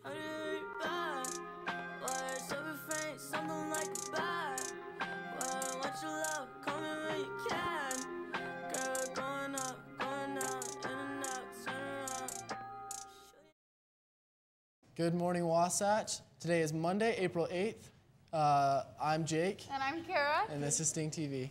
I didn't bad. Why so faint, something like a bad. Why want your love, call me when you can. Girl, going up, going down, in and out, turn around. Good morning, Wasatch. Today is Monday, April 8th. I'm Jake. And I'm Kara. And this is Sting TV.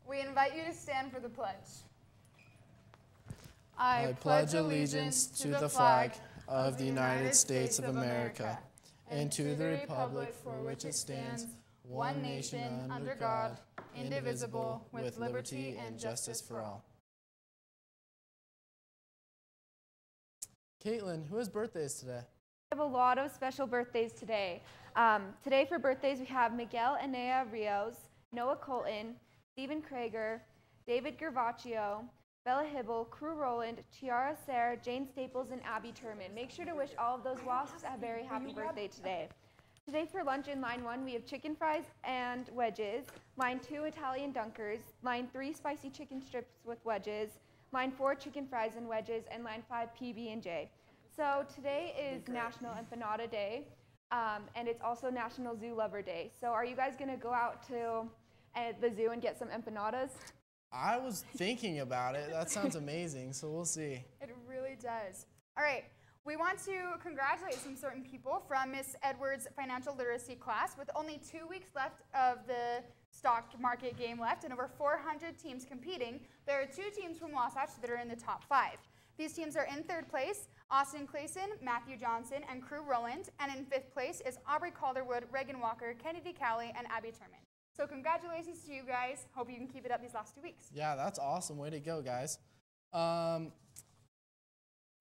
We invite you to stand for the pledge. I pledge allegiance to the flag of the United States of America and to the republic for which it stands, one nation under God, indivisible, with liberty and justice for all. Caitlin, who has birthdays today? We have a lot of special birthdays today. Today for birthdays we have Miguel Enea Rios, Noah Colton, Stephen Krager, David Gervaccio, Bella Hibble, Crew Rowland, Chiara Sayre, Jane Staples, and Abby Turman. Make sure to wish all of those wasps a very happy birthday today. Today for lunch in line 1 we have chicken fries and wedges, line 2 Italian dunkers, line 3 spicy chicken strips with wedges, line 4 chicken fries and wedges, and line 5 PB&J. So today is National Empanada Day, and it's also National Zoo Lover Day. So are you guys going to go out to the zoo and get some empanadas? I was thinking about it. That sounds amazing, so we'll see. It really does. All right, we want to congratulate some certain people from Miss Edwards' financial literacy class. With only 2 weeks left of the stock market game left and over 400 teams competing, there are 2 teams from Wasatch that are in the top 5. These teams are in 3rd place, Austin Clayson, Matthew Johnson, and Crew Rowland, and in 5th place is Aubrey Calderwood, Reagan Walker, Kennedy Cowley, and Abby Turman. So congratulations to you guys. Hope you can keep it up these last 2 weeks. Yeah, that's awesome. Way to go, guys.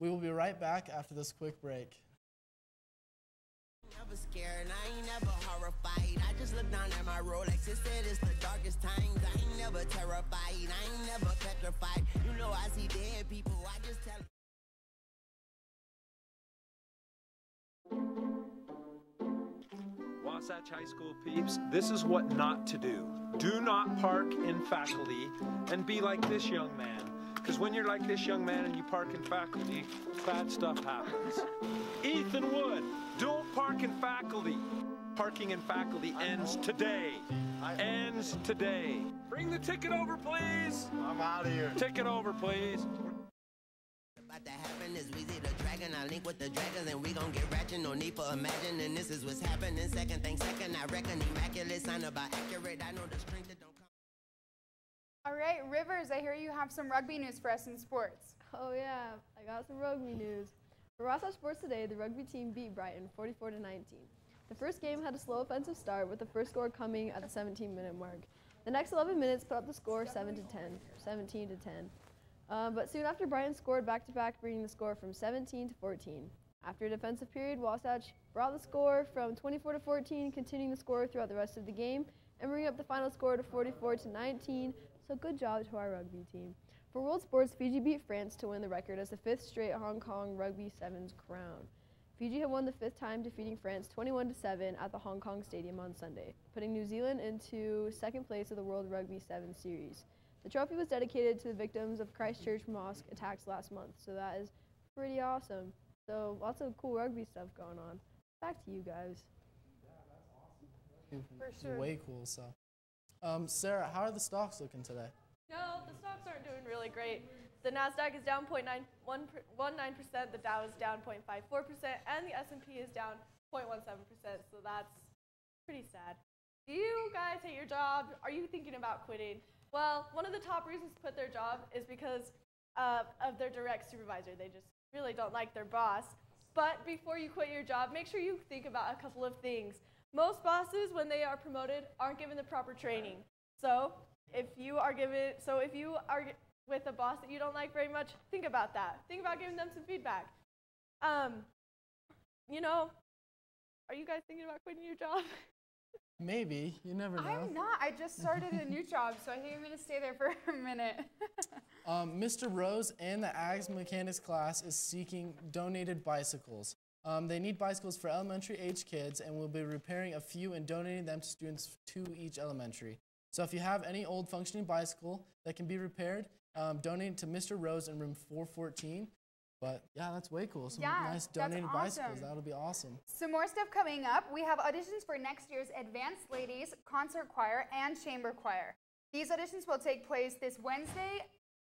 We will be right back after this quick break. Never scared, I ain't never horrified. I just look down at my Rolex, it said it's the darkest times. I ain't never terrified, I ain't never petrified. You know I see dead people, I just tell. Wasatch High School peeps, this is what not to do. Do not park in faculty and be like this young man. Because when you're like this young man and you park in faculty, bad stuff happens. Ethan Wood, don't park in faculty. Parking in faculty ends today. Ends today. Bring the ticket over, please. I'm out of here. Ticket over, please. About to happen is Weezy the dragon. I link with the dragons and we gon' get ratchet. No need for imagining this is what's happening. Second thing second, I reckon immaculate. Sign about accurate. I know the strength that don't come. All right, Rivers, I hear you have some rugby news for us in sports. Oh yeah, I got some rugby news. For Wasatch Sports today, the rugby team beat Brighton 44-19. The first game had a slow offensive start with the first score coming at the 17-minute mark. The next 11 minutes put up the score 17-10. But soon after, Brighton scored back-to-back, bringing the score from 17 to 14. After a defensive period, Wasatch brought the score from 24 to 14, continuing the score throughout the rest of the game, and bringing up the final score to 44-19. So good job to our rugby team. For World Sports, Fiji beat France to win the record as the 5th straight Hong Kong Rugby Sevens crown. Fiji had won the 5th time, defeating France 21-7 at the Hong Kong Stadium on Sunday, putting New Zealand into 2nd place of the World Rugby Sevens series. The trophy was dedicated to the victims of Christchurch Mosque attacks last month, so that is pretty awesome. So lots of cool rugby stuff going on. Back to you guys. Yeah, that's awesome. For sure. Way cool stuff. Sarah, how are the stocks looking today? No, the stocks aren't doing really great. The Nasdaq is down 0.19%, the Dow is down 0.54%, and the S&P is down 0.17%, so that's pretty sad. Do you guys hate your job? Are you thinking about quitting? Well, one of the top reasons to quit their job is because of their direct supervisor. They just really don't like their boss. But before you quit your job, make sure you think about a couple of things. Most bosses, when they are promoted, aren't given the proper training. So if you are with a boss that you don't like very much, think about that. Think about giving them some feedback. You know, are you guys thinking about quitting your job? Maybe. You never know. I'm not. I just started a new job, so I think I'm going to stay there for a minute. Mr. Rose and the Ags Mechanics class is seeking donated bicycles. They need bicycles for elementary age kids, and we'll be repairing a few and donating them to students to each elementary. So if you have any old functioning bicycle that can be repaired, donate it to Mr. Rose in room 414. But yeah, that's way cool. Some nice donated bicycles. That'll be awesome. Some more stuff coming up. We have auditions for next year's Advanced Ladies Concert Choir and Chamber Choir. These auditions will take place this Wednesday,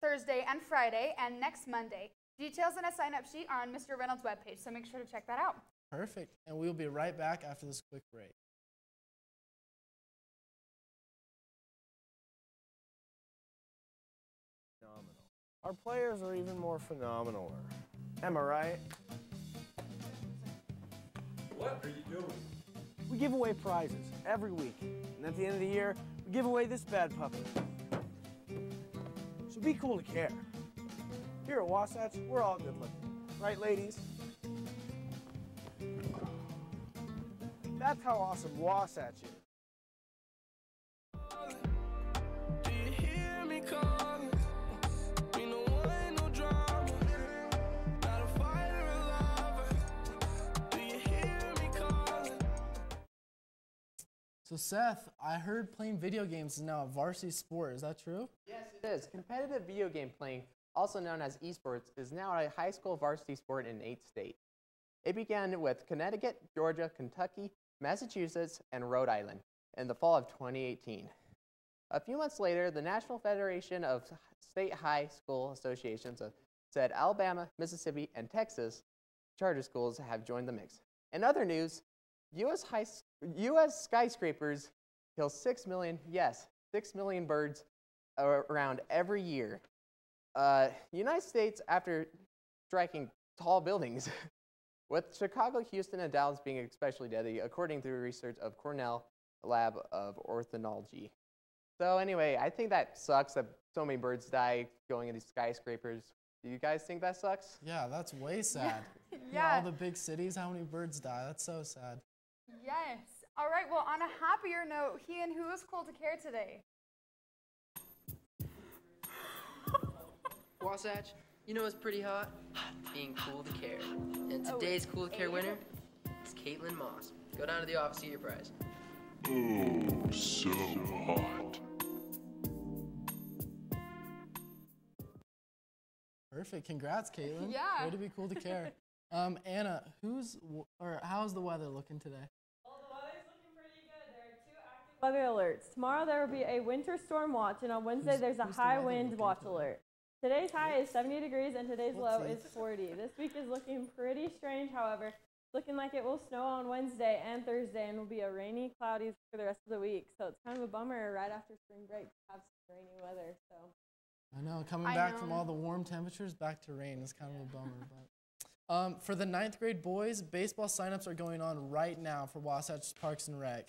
Thursday, and Friday, and next Monday. Details on a sign-up sheet are on Mr. Reynolds' webpage, so make sure to check that out. Perfect. And we'll be right back after this quick break. Our players are even more phenomenal. Am I right? What are you doing? We give away prizes every week. And at the end of the year, we give away this bad puppy. So be cool to care. Here at Wasatch, we're all good looking. Right, ladies? That's how awesome Wasatch is. Do you hear me calling? So Seth, I heard playing video games is now a varsity sport. Is that true? Yes, it is. Competitive video game playing, also known as esports, is now a high school varsity sport in 8 states. It began with Connecticut, Georgia, Kentucky, Massachusetts, and Rhode Island in the fall of 2018. A few months later, the National Federation of State High School Associations said Alabama, Mississippi, and Texas charter schools have joined the mix. In other news, U.S. skyscrapers kill 6 million, yes, 6 million birds around every year. United States, after striking tall buildings, with Chicago, Houston, and Dallas being especially deadly, according to research of Cornell Lab of Ornithology. So anyway, I think that sucks that so many birds die going into skyscrapers. Do you guys think that sucks? Yeah, that's way sad. Yeah. You know, all the big cities, how many birds die? That's so sad. Yes. All right, well, on a happier note, Ian, who is cool to care today? Wasatch, you know what's pretty hot? Being cool to care. And today's cool to care winner is Caitlin Moss. Go down to the office to get your prize. Oh, so hot. Perfect. Congrats, Caitlin. Yeah. Way to be cool to care. Anna, how's the weather looking today? Well, the weather's looking pretty good. There are 2 active weather alerts. Tomorrow there will be a winter storm watch, and on Wednesday there's a high wind watch alert. Today's high is 70 degrees, and today's low is 40. This week is looking pretty strange, however. It's looking like it will snow on Wednesday and Thursday, and will be a rainy, cloudy for the rest of the week. So it's kind of a bummer right after spring break to have some rainy weather. So. I know, coming back from all the warm temperatures back to rain is kind of a bummer. But for the 9th grade boys, baseball signups are going on right now for Wasatch Parks and Rec.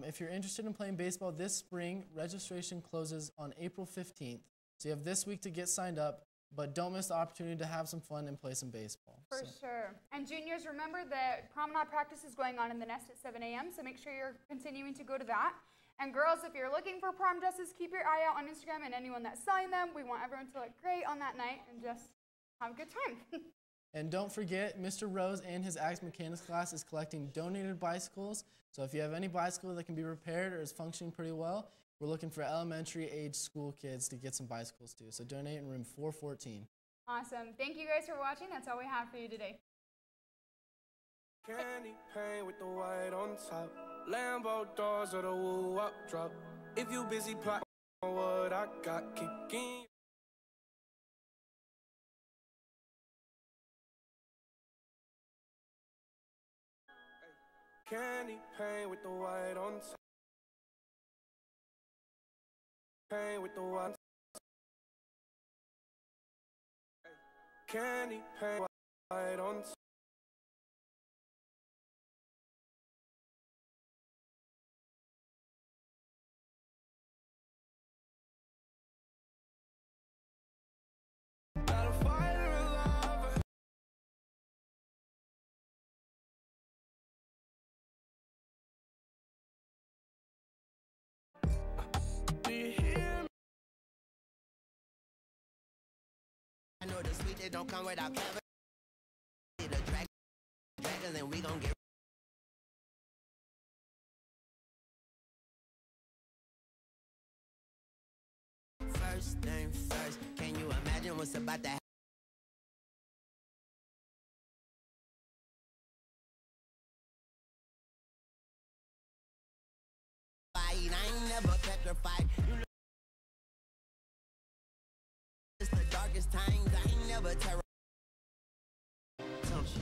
If you're interested in playing baseball this spring, registration closes on April 15th. So you have this week to get signed up, but don't miss the opportunity to have some fun and play some baseball. For sure. And juniors, remember that promenade practice is going on in the Nest at 7 a.m., so make sure you're continuing to go to that. And girls, if you're looking for prom dresses, keep your eye out on Instagram and anyone that's selling them. We want everyone to look great on that night and just have a good time. And don't forget, Mr. Rose and his Axe Mechanics class is collecting donated bicycles. So if you have any bicycle that can be repaired or is functioning pretty well, we're looking for elementary age school kids to get some bicycles too. So donate in room 414. Awesome. Thank you guys for watching. That's all we have for you today. Candy paint with the white on top. Lambo doors or the woo up drop. If you busy plotting. What I got kicking. Candy paint with the white on top. Paint with the white. Candy paint white on top. Got a fire of love. Do you hear me? I know the sweet that don't come without caviar. The dragons and we gon' get. First thing first, can you imagine what's about to happen? I ain't never petrified. You know, it's the darkest times. I ain't never terrified. Don't you?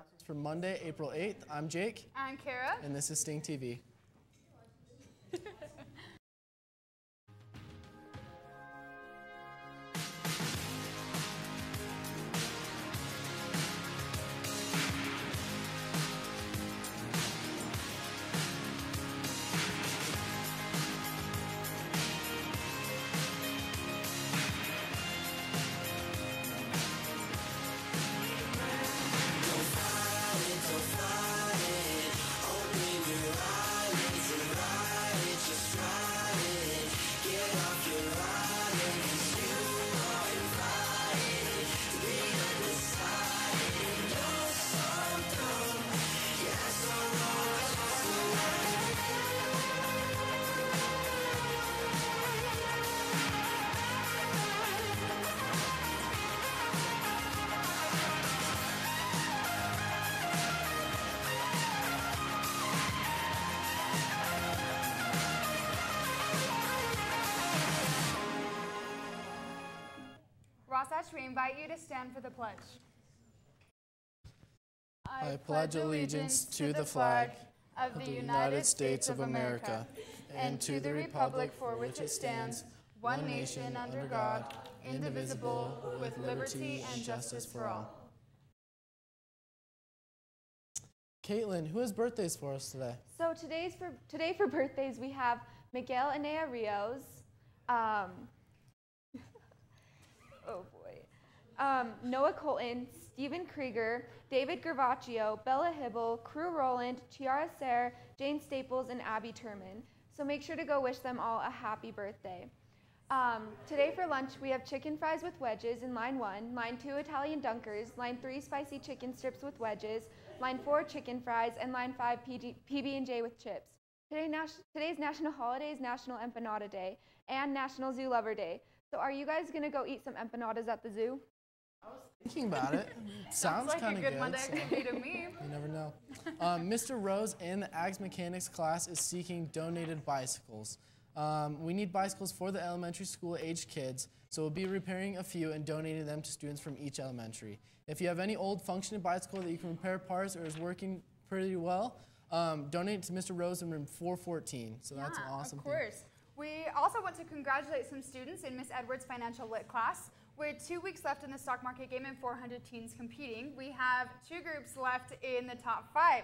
announcements for Monday, April 8th. I'm Jake. I'm Kara. And this is Sting TV. Wasatch, we invite you to stand for the pledge. I pledge allegiance to the flag of the United States of America and to the republic for which it stands, one nation under God, indivisible, with liberty and justice for all. Caitlin, who has birthdays for us today? So today for birthdays, we have Miguel Anea Rios. Oh boy. Noah Colton, Stephen Krieger, David Gervaccio, Bella Hibble, Crew Roland, Chiara Sayre, Jane Staples, and Abby Turman. So make sure to go wish them all a happy birthday. Today for lunch, we have chicken fries with wedges in line 1, line 2 Italian dunkers, line 3 spicy chicken strips with wedges, line 4 chicken fries, and line 5 PB&J with chips. Today's national holiday is National Empanada Day and National Zoo Lover Day. So are you guys going to go eat some empanadas at the zoo? I was thinking about it. Sounds like kind a of good good. Monday activity to me. You never know. Mr. Rose in the Ags Mechanics class is seeking donated bicycles. We need bicycles for the elementary school aged kids, so we'll be repairing a few and donating them to students from each elementary. If you have any old functioning bicycle that you can repair parts or is working pretty well, donate it to Mr. Rose in room 414. So that's an awesome thing. Of course. We also want to congratulate some students in Miss Edwards' Financial Lit class. With 2 weeks left in the stock market game and 400 teens competing, we have 2 groups left in the top 5.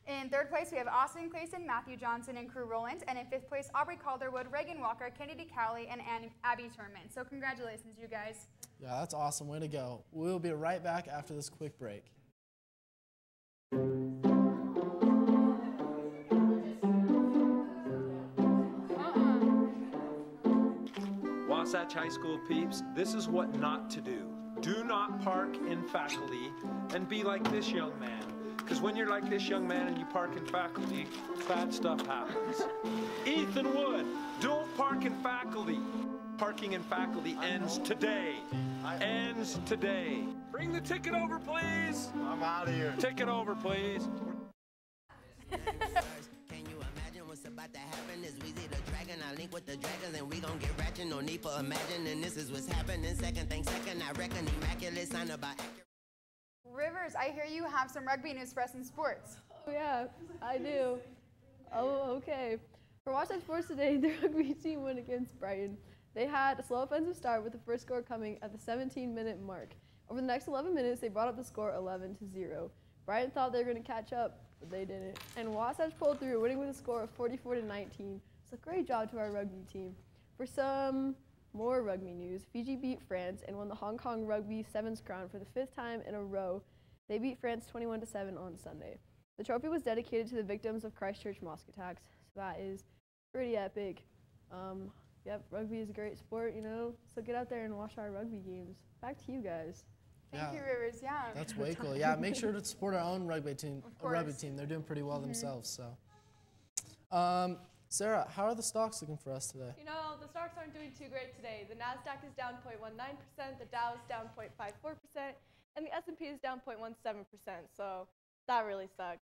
In 3rd place, we have Austin Clayson, Matthew Johnson, and Crew Roland. And in 5th place, Aubrey Calderwood, Reagan Walker, Kennedy Cowley, and Abby Turman. So congratulations, you guys. Yeah, that's awesome. Way to go. We'll be right back after this quick break. Wasatch High School peeps, this is what not to do. Do not park in faculty and be like this young man. Because when you're like this young man and you park in faculty, bad stuff happens. Ethan Wood, don't park in faculty. Parking in faculty ends today. Ends today. Bring the ticket over, please. I'm out of here. Ticket over, please. Can you imagine what's about to happen? Is Weezy the dragon? I link with the dragons and we gon' get ratchet. No need for imagining. This is what's happening. Second thing second, I reckon immaculate sign about accurate. Rivers, I hear you have some rugby news for us in sports. Oh yeah, I do. Oh, okay. For Wasatch Sports today, the rugby team went against Brighton. They had a slow offensive start with the first score coming at the 17-minute mark. Over the next 11 minutes, they brought up the score 11-0. Brighton thought they were going to catch up, but they didn't. And Wasatch pulled through, winning with a score of 44-19. So great job to our rugby team. For some more rugby news, Fiji beat France and won the Hong Kong Rugby Sevens crown for the 5th time in a row. They beat France 21-7 on Sunday. The trophy was dedicated to the victims of Christchurch mosque attacks, so that is pretty epic. Yep, rugby is a great sport, you know, so get out there and watch our rugby games. Back to you guys. Thank you, Rivers. Yeah. That's way cool. Yeah, make sure to support our own rugby team. They're doing pretty well themselves. So, Sarah, how are the stocks looking for us today? You know, the stocks aren't doing too great today. The Nasdaq is down 0.19%, the Dow is down 0.54%, and the S&P is down 0.17%. So that really sucks.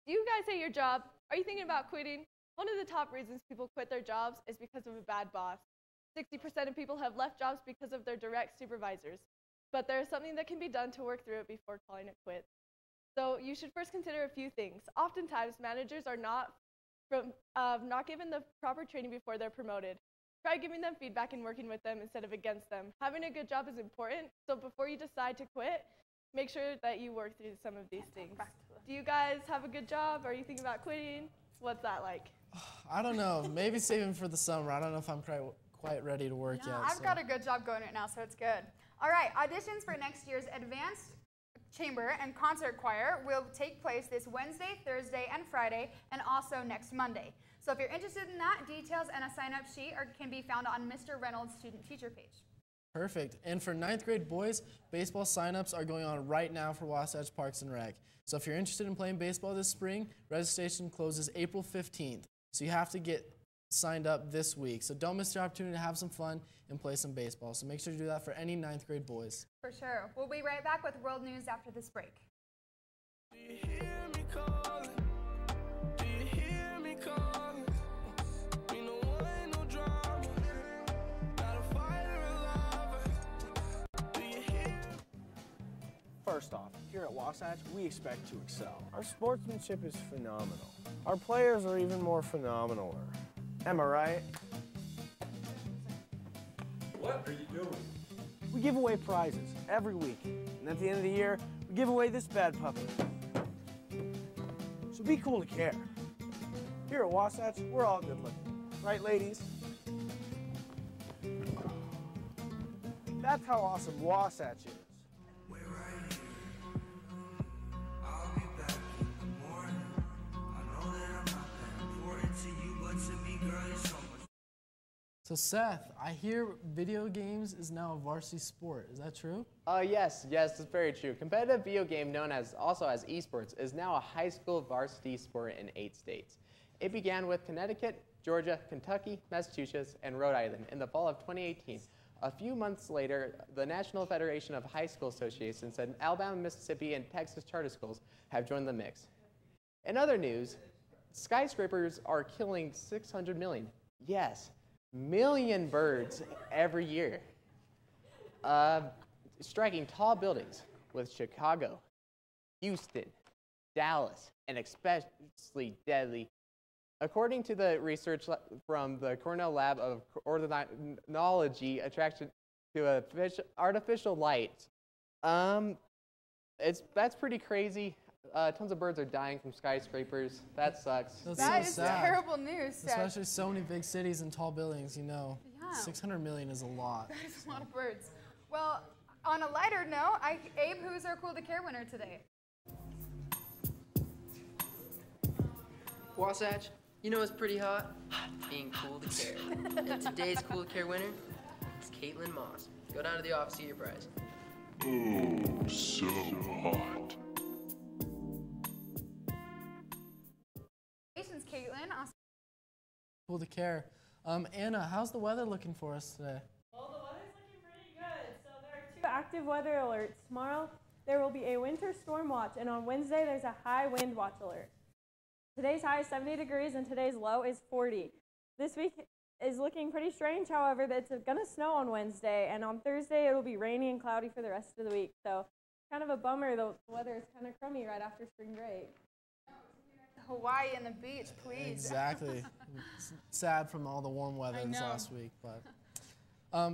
Do you guys hate your job? Are you thinking about quitting? One of the top reasons people quit their jobs is because of a bad boss. 60% of people have left jobs because of their direct supervisors. But there is something that can be done to work through it before calling it quits. So you should first consider a few things. Oftentimes, managers are not given the proper training before they're promoted. Try giving them feedback and working with them instead of against them. Having a good job is important, so before you decide to quit, make sure that you work through some of these things. Do you guys have a good job? Are you thinking about quitting? What's that like? I don't know. Maybe saving for the summer. I don't know if I'm quite ready to work yet. I've got a good job going right now, so it's good. All right, auditions for next year's advanced chamber and concert choir will take place this Wednesday, Thursday, and Friday, and also next Monday. So if you're interested in that, details and a sign-up sheet can be found on Mr. Reynolds' student-teacher page. Perfect. And for 9th grade boys, baseball signups are going on right now for Wasatch Parks and Rec. So if you're interested in playing baseball this spring, registration closes April 15th. So you have to get signed up this week. So don't miss your opportunity to have some fun and play some baseball. So make sure to do that for any 9th grade boys. For sure. We'll be right back with world news after this break. Do you hear me calling? Do you hear me calling? Me no want no drama. Not a fighter, a lover. Do you hear? First off, here at Wasatch, we expect to excel. Our sportsmanship is phenomenal. Our players are even more phenomenaler. Am I right? What are you doing? We give away prizes every week, and at the end of the year, we give away this bad puppy. So be cool to care. Here at Wasatch, we're all good looking. Right, ladies? That's how awesome Wasatch is. So Seth, I hear video games is now a varsity sport. Is that true? Yes, it's very true. Competitive video game, known also as esports, is now a high school varsity sport in 8 states. It began with Connecticut, Georgia, Kentucky, Massachusetts, and Rhode Island in the fall of 2018. A few months later, the National Federation of High School Associations said Alabama, Mississippi, and Texas charter schools have joined the mix. In other news, skyscrapers are killing 600 million. Yes. Million birds every year, striking tall buildings with Chicago, Houston, Dallas, and especially deadly. According to the research from the Cornell Lab of Ornithology, attraction to artificial light, that's pretty crazy. Tons of birds are dying from skyscrapers. That sucks. That is terrible news, Seth. Especially so many big cities and tall buildings, you know. Yeah. 600 million is a lot. That is a lot of birds. Well, on a lighter note, Abe, who's our Cool to Care winner today? Wasatch, you know what's pretty hot? Being cool to care. And today's cool to care winner is Caitlin Moss. Go down to the office to get your prize. Oh, so hot. Congratulations, Caitlin. Awesome. Cool to care. Anna, how's the weather looking for us today? Well, the weather's looking pretty good. So there are 2 active weather alerts. Tomorrow, there will be a winter storm watch, and on Wednesday, there's a high wind watch alert. Today's high is 70 degrees, and today's low is 40. This week is looking pretty strange, however, that it's going to snow on Wednesday, and on Thursday, it'll be rainy and cloudy for the rest of the week. So kind of a bummer, the weather is kind of crummy right after spring break. Hawaii and the beach, please. Exactly. It's sad from all the warm weather this last week. But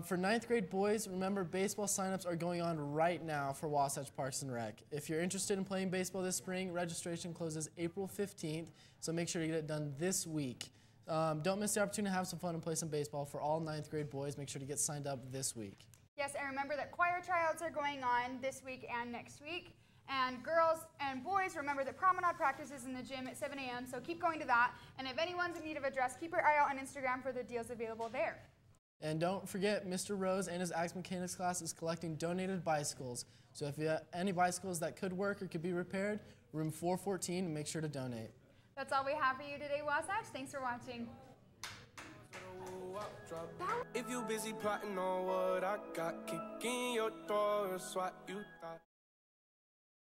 for 9th grade boys, remember baseball signups are going on right now for Wasatch Parks and Rec. If you're interested in playing baseball this spring, registration closes April 15th, so make sure to get it done this week. Don't miss the opportunity to have some fun and play some baseball for all 9th grade boys. Make sure to get signed up this week. Yes, and remember that choir tryouts are going on this week and next week. And girls and boys, remember that promenade practice is in the gym at 7 a.m., so keep going to that. And if anyone's in need of a dress, keep your eye out on Instagram for the deals available there. And don't forget, Mr. Rose and his Axe Mechanics class is collecting donated bicycles. So if you have any bicycles that could work or could be repaired, room 414, make sure to donate. That's all we have for you today, Wasatch. Thanks for watching. If you busy plotting on what I got, kick in your door, it's what you thought.